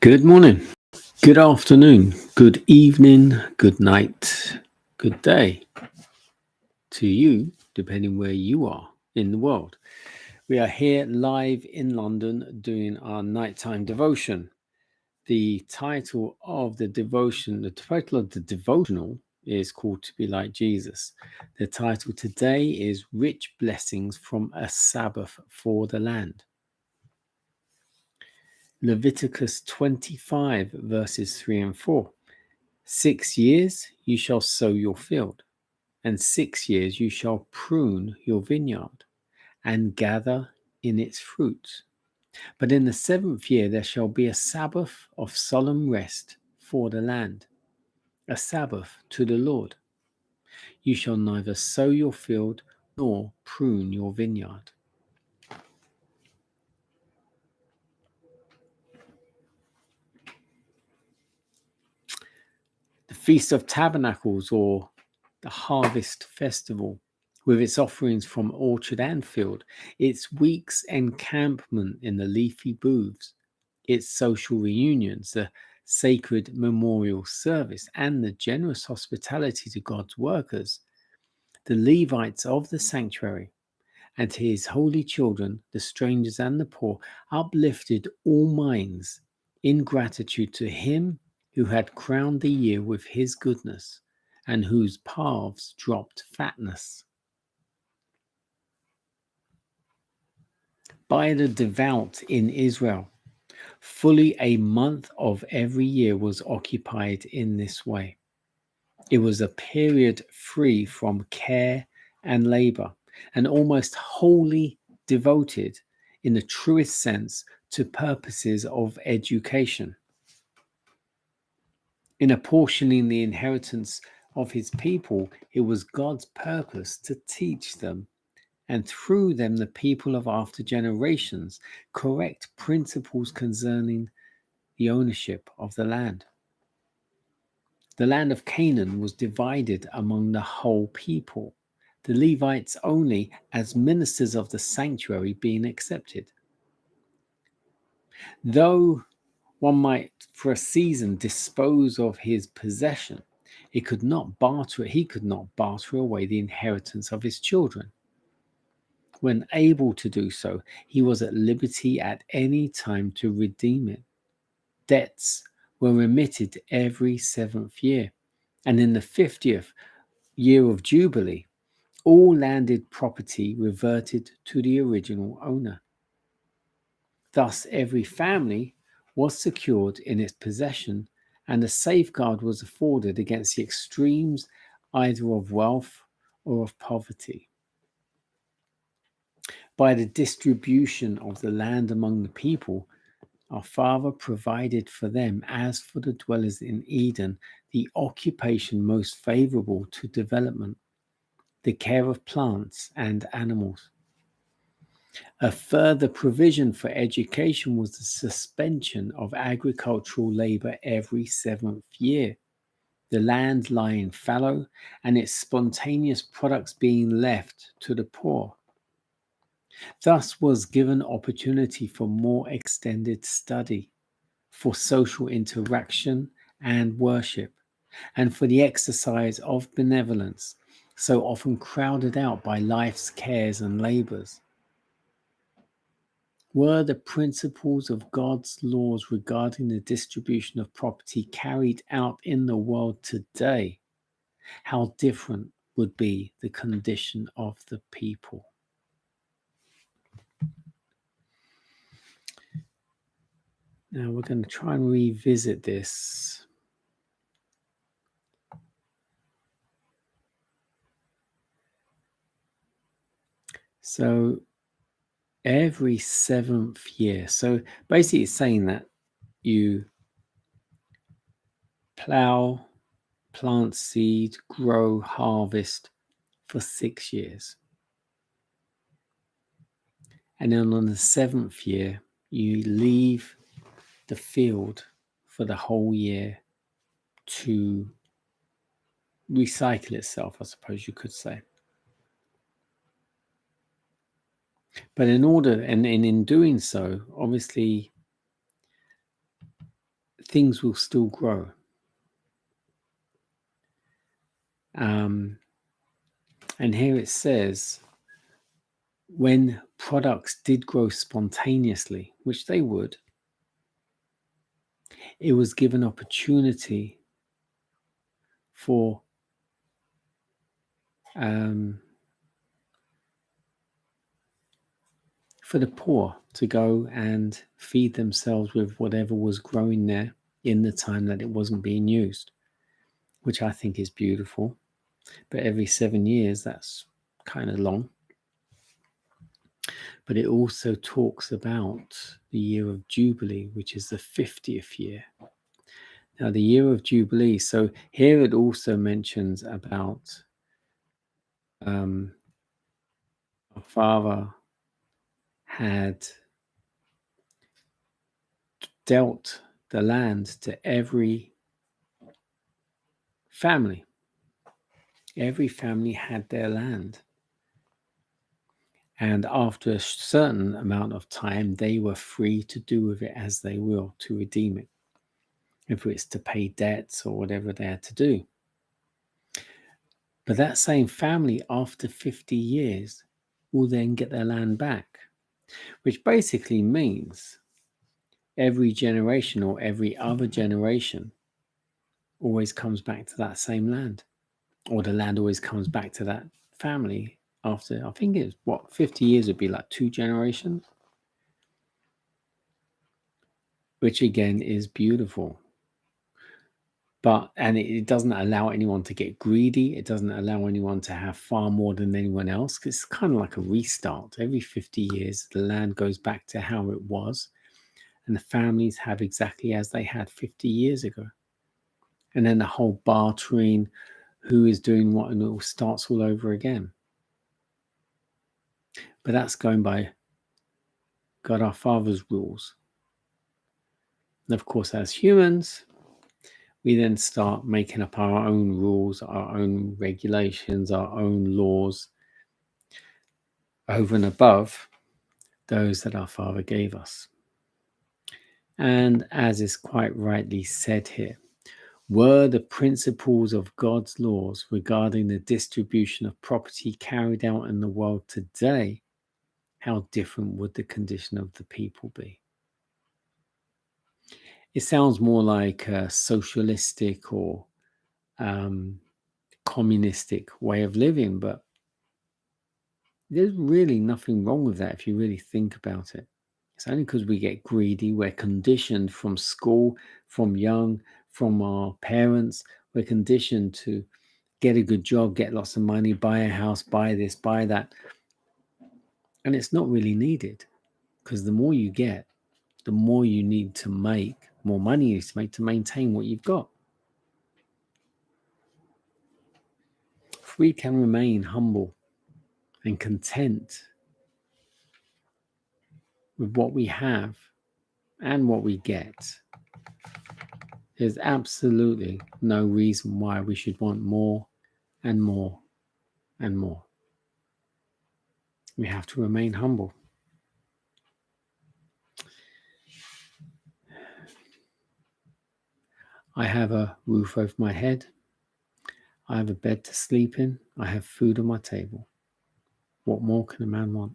Good morning, good afternoon, good evening, good night, good day to you, depending where you are in the world. We are here live in London doing our nighttime devotion. The title of the devotional is called To Be Like Jesus. The title today is Rich Blessings from a Sabbath for the Land. Leviticus 25 verses 3 and 4. 6 years you shall sow your field, and 6 years you shall prune your vineyard, and gather in its fruit. But in the 7th year there shall be a Sabbath of solemn rest for the land, a Sabbath to the Lord. You shall neither sow your field nor prune your vineyard. The Feast of Tabernacles, or the Harvest Festival, with its offerings from orchard and field, its week's encampment in the leafy booths, its social reunions, the sacred memorial service, and the generous hospitality to God's workers, the Levites of the sanctuary, and to his holy children, the strangers and the poor, uplifted all minds in gratitude to him who had crowned the year with his goodness and whose paths dropped fatness. By the devout in Israel, fully a month of every year was occupied in this way. It was a period free from care and labor, and almost wholly devoted, in the truest sense, to purposes of education. In apportioning the inheritance of his people, it was God's purpose to teach them, and through them the people of after generations, correct principles concerning the ownership of the land. The land of Canaan was divided among the whole people, the Levites only as ministers of the sanctuary being accepted. Though one might for a season dispose of his possession, he could not barter away the inheritance of his children. When able to do so, he was at liberty at any time to redeem it. Debts were remitted every 7th year, and in the 50th year of Jubilee, all landed property reverted to the original owner. Thus, every family was secured in its possession, and a safeguard was afforded against the extremes either of wealth or of poverty. By the distribution of the land among the people, our Father provided for them, as for the dwellers in Eden, the occupation most favorable to development, the care of plants and animals. A further provision for education was the suspension of agricultural labor every 7th year, the land lying fallow and its spontaneous products being left to the poor. Thus was given opportunity for more extended study, for social interaction and worship, and for the exercise of benevolence, so often crowded out by life's cares and labors. Were the principles of God's laws regarding the distribution of property carried out in the world today, how different would be the condition of the people. Now we're going to try and revisit this. So every 7th year. So basically it's saying that you plow, plant seed, grow, harvest for 6 years. And then on the 7th year, you leave the field for the whole year to recycle itself, I suppose you could say. But in doing so, obviously, things will still grow. And here it says, when products did grow spontaneously, which they would, it was given opportunity for the poor to go and feed themselves with whatever was growing there in the time that it wasn't being used, which I think is beautiful. But every 7 years, that's kind of long. But it also talks about the year of Jubilee, which is the 50th year. Now, the year of Jubilee, so here it also mentions about our father had dealt the land to every family. Every family had their land. And after a certain amount of time, they were free to do with it as they will, to redeem it, if it's to pay debts or whatever they had to do. But that same family, after 50 years, will then get their land back, which basically means every generation or every other generation always comes back to that same land, or the land always comes back to that family after, I think it's 50 years would be like 2 generations, which again is beautiful. And it doesn't allow anyone to get greedy. It doesn't allow anyone to have far more than anyone else. It's kind of like a restart. Every 50 years, the land goes back to how it was, and the families have exactly as they had 50 years ago. And then the whole bartering, who is doing what, and it all starts all over again. But that's going by God our Father's rules. And of course, as humans, we then start making up our own rules, our own regulations, our own laws, over and above those that our Father gave us. And as is quite rightly said here, were the principles of God's laws regarding the distribution of property carried out in the world today, how different would the condition of the people be? It sounds more like a socialistic or communistic way of living, but there's really nothing wrong with that if you really think about it. It's only because we get greedy, we're conditioned from school, from young, from our parents, we're conditioned to get a good job, get lots of money, buy a house, buy this, buy that. And it's not really needed, because the more you get, the more you need to make, more money you need to make to maintain what you've got. If we can remain humble and content with what we have and what we get, there's absolutely no reason why we should want more and more and more. We have to remain humble. I have a roof over my head. I have a bed to sleep in. I have food on my table. What more can a man want?